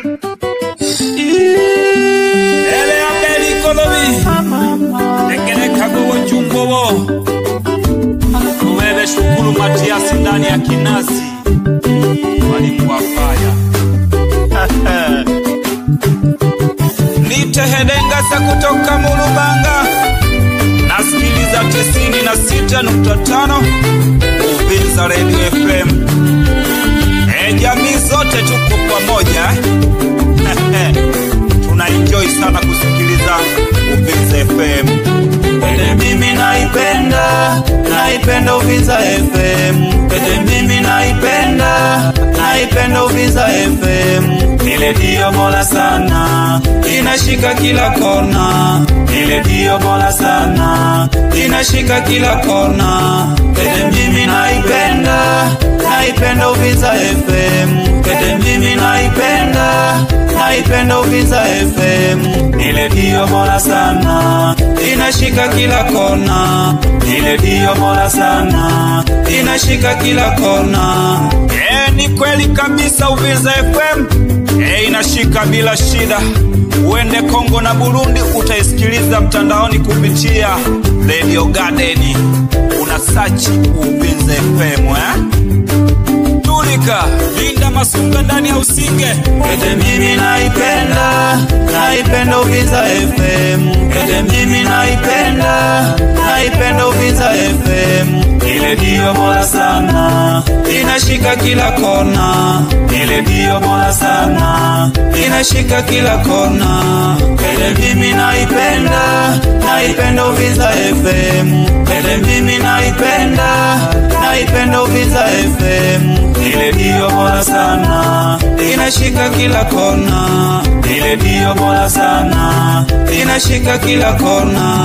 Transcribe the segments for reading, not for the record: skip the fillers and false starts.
Ele abeli kolobi Ekele kagowo chumbowo Kumebe shukuru Matiasi ndani ya kinasi Walimu wa faya Nitehedengasa kutoka Mulubanga Nasikiliza 96.5 Uvinza Radio FM. Jamii zote tuko pamoja. Tunaenjoy sana kusikiliza Uvinza FM. Mimi naipenda Uvinza FM. Mimi naipenda Uvinza FM. Ile dio bora sana, inashika kila kona. Ile dio bora sana, inashika kila kona. Mimi naipenda Uvinza FM. Mimi naipenda Uvinza FM. Ile dio bora sana, inashika kila kona. Ile dio bora sana, inashika kila kona. Ni kweli kabisa Uvinza FM. Inashika bila shida. Uende Kongo na Burundi utaisikiliza mtandaoni kupitia Radio Garden. Una search Uvinza FM Tulika Linda Masunga ndani ya Usinge. Mimi naipenda Uvinza FM. Mimi naipenda Uvinza FM. Ile dio bora sana, inashika kila kona. Ile dio bora sana, inashika kila kona. Mimi naipenda Uvinza FM. Mimi naipenda Uvinza FM. Ile dio bora sana, inashika kila kona. Ile dio bora sana, inashika kila kona.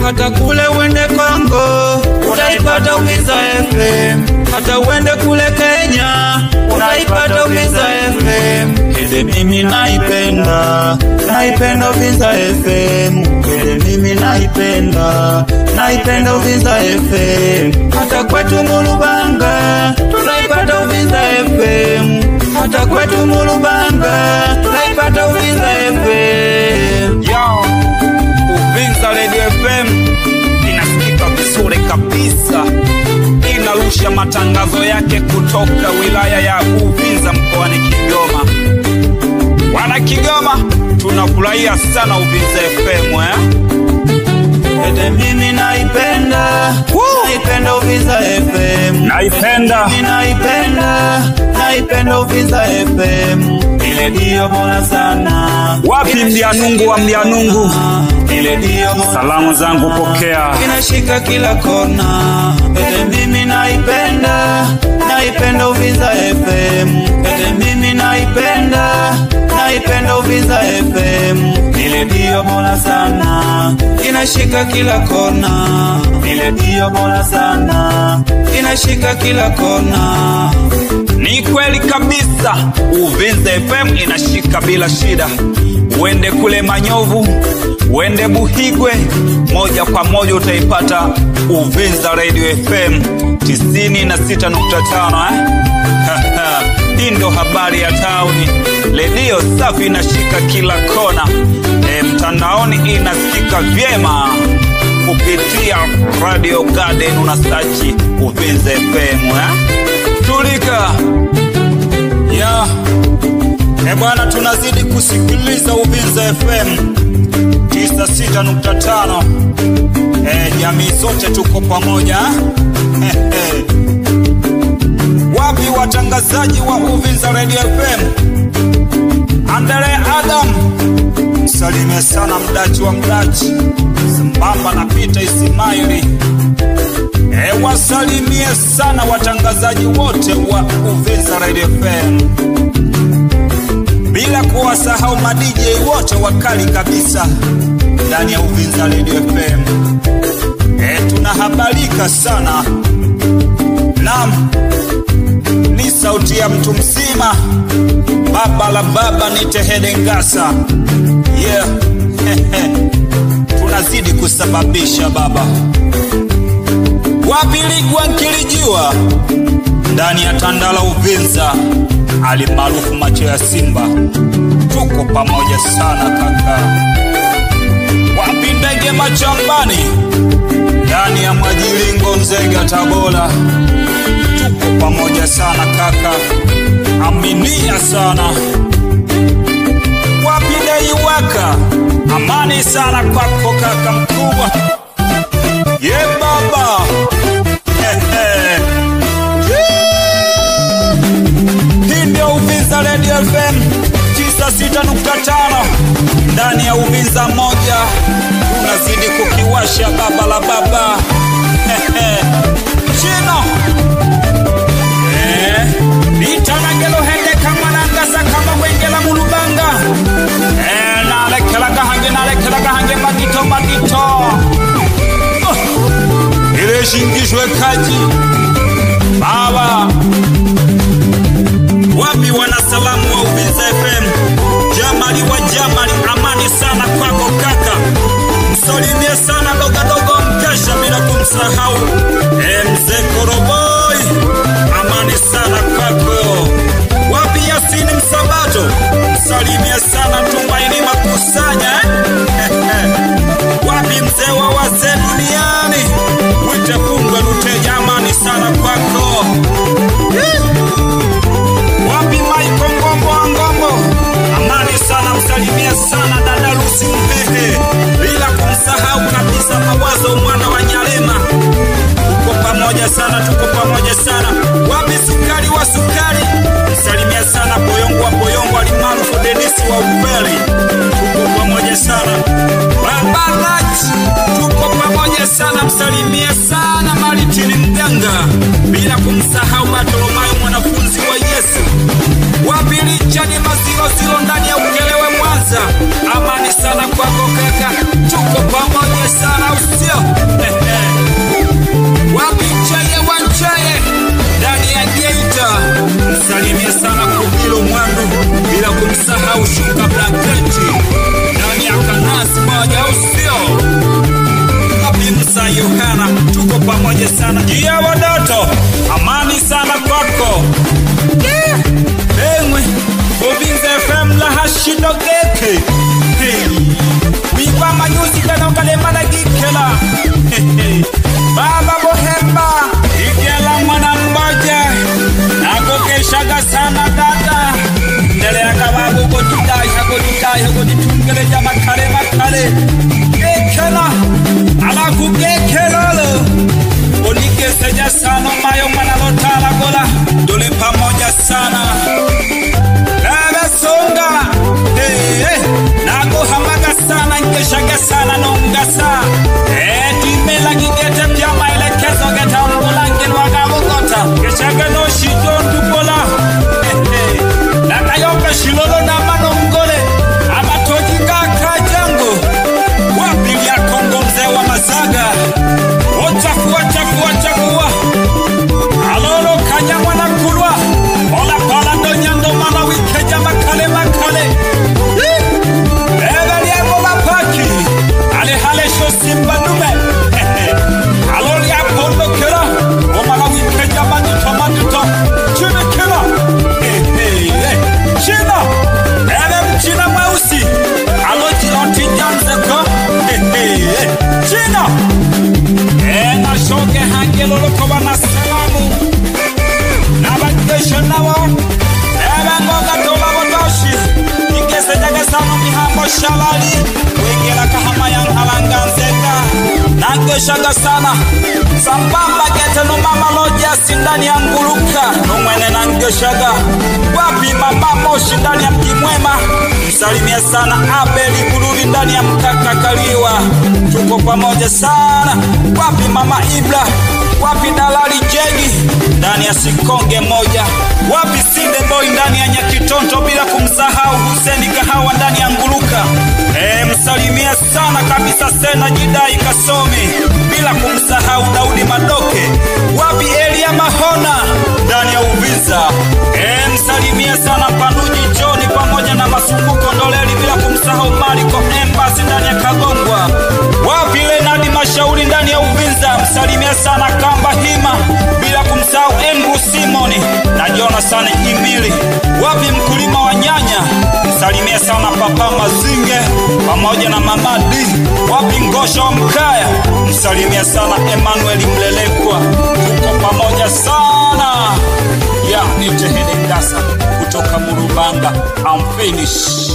Hata kule uende Kongo utaipata Uvinza FM. Hata uende kule Kenya unaipata Uvinza FM. Mimi naipenda Uvinza FM. Mimi naipenda Uvinza FM. Hata kwetu Mulubanga tunaipata Uvinza FM. Hata kwetu Mulubanga tunaipata Uvinza FM. Yo, Uvinza Radio FM inasikika vizuri kabisa. Inarusha matangazo yake kutoka wilaya ya Uvinza mkoani Kigoma. Wana Kigoma tunafurahia sana Uvinza FM Mimi naipenda Uvinza FM. Naipenda Uvinza FM. Ile dio bora sana. Wapi Mbianungu wa Mbianungu? Ile dio salamu zangu pokea. Inashika kila kona. Mimi naipenda Uvinza FM. Mimi naipenda Uvinza FM. Ile dio bora sana, inashika kila kona. Ile dio bora sana, inashika kila kona. Ni kweli kabisa Uvinza FM inashika bila shida. Uende kule Manyovu, uende Buhigwe, moja kwa moja utaipata Uvinza Radio FM 96.5 Hii ndo habari ya tauni. Radio safi inashika kila kona. Mtandaoni inasikika vyema kupitia Radio Garden. Una search Uvinza FM Tulika. Bwana tunazidi kusikiliza Uvinza FM 96.5. Jamii zote tuko pamoja. Wapi watangazaji wa Uvinza Radio FM? Andale Adam, msalimie sana mdachi wa mdachi, sambamba na Peter Ismaili. Wasalimie sana watangazaji wote wa Uvinza Radio FM. Bila kuwasahau ma DJ wote wakali kabisa ndani ya Uvinza Radio FM. Tunahabarika sana. Naam, ni sauti ya mtu mzima, baba la baba Nitehedengasa. Tunazidi kusababisha baba. Wapi Ligwa Nkilijua ndani ya Tandala Uvinza. alimaarufu macho ya simba. Tuko pamoja sana kaka. Wapi ndege machambani, ndani ya Mwajilingo Nzega Tabora. Tuko pamoja sana kaka, aminia sana. Wapi Deiwaka, amani sana kwako kaka mkubwa. Ye baba. Hii ndio Uvinza Radio FM 96.5 ndani ya Uvinza moja. Unazidi kukiwasha baba la baba. Chino Itanagelo hende kama nangasa kama wengela mulubanga. Nalekelaga hange magito. Ile shingishwe kaji baba. Wapi wanasalamu wa Uvinza FM, Jamali wa Jamali, amani sana kwako kaka. Msalimie sana dogo Mkesha bila kumsahau Mzee Koroboi, amani sana kwako. Wapi Yasini Msabato, msalimie sana Tumaini Makusanya. Wapi mzee wa wazee duniani, Wite Fungwe Luteja, amani sana kwako. Wapi Maiko Ngombo, amani sana, msalimie sana dada Lucy Mpehe bila kumsahau kabisa Mawazo mwana wa Nyalema. Tuko pamoja sana. Wapi Sukari wa Sukari, msalimie sana Boyongo wa Boyongo, alimaarufu Denisi wa Ukweli. Tuko pamoja sana. Baba Nach, tuko pamoja sana, msalimie sana Maritini Mganga bila kumsahau Bartolomayo mwanafunzi wa Yesu. Wapi Richard Mazilo ndani ya Ukelewe Mwanza, amani sana kwako kaka. Tuko pamoja sana usio. Wapi Chaye Wanchaye ndani ya Geita, msalimie sana Kubilo Mwandu bila kumsahau Shuka Blanketi ndani ya Kanasi moja usio. Wapi Musa Yohana, tuko pamoja sana. Jia Wadoto, amani sana kwako. Bengwe Uvinza FM la hashido geke. Wikwa manyuzi kana ukalemana gikela. Baba Bohemba Igela mwana mmoja, nakokeshaga sana dada. Ndele ya kababu kodidai hakoditungele ya makale. Gekela, alaku gekelolo. Onikeseja sana mayo mwana lotala gola. Dole pamoja sana. Baba Songa, nago hamaga sana, nkeshaga sana nongasa. Timela gigete pia maelekezo geta mbulange wagavogota. Keshaga no shido ndukola. Nakayombe shilolo na mano mgole. Amatoji kaka jango. Wapi ya Kongo mzee wa Mazaga. Ochakua. Alolo kanya mwana kulwa. Ola pala donyando mana wikeja makale. Eveli ya mola paki. Hale simba nume. Aloli ya pondo kera. Omala wikeja madito. Chine kera. China. China mweusi. Aloji loti janzeko. China. Na shoge hange lolo kwa na salamu. Nabakesho nawa. Ngoga tola wadoshi. Ingese jaga sana mihambo shalali. Wengela kahama yang halanga Nzega. Nangeshaga sana. Sambamba gete no mama loja sindani ya Nguluka. Numwene nangeshaga. Wapi mama Moshi ndani ya Mkimwema, msalimia sana Abeli Bululi ndani ya Mkaka Kaliwa. Tuko pamoja sana. Wapi mama Ibla, wapi Dalali Jegi ndani ya Sikonge moja. Wapi Sinde Boy ndani ya Nyakitonto bila kumsahau Huseni Kahawa ndani ya Nguluka. Msalimia sana kabisa Sena Jidai Kasome bila kumsahau Daudi Madoke. Wapi Elia Mahona ndani ya Uvinza. Msalimia sana Panuji John pamoja na Masumbuko Ndoleli bila kumsahau Mariko Embassy ndani ya Kagongwa. Wapi Lenadi Mashauri ndani ya Uvinza. Msalimia sana Kamba Hima bila kumsahau Embu Simoni na Jonathan Imili. Papa Mazinge pamoja na Mama D wapi Ngosha wa Mkaya. Msalimia sana Emmanuel Mlelekwa, tuko pamoja sana. Ya Nitehede Ndasa kutoka Murubanga. I'm finished.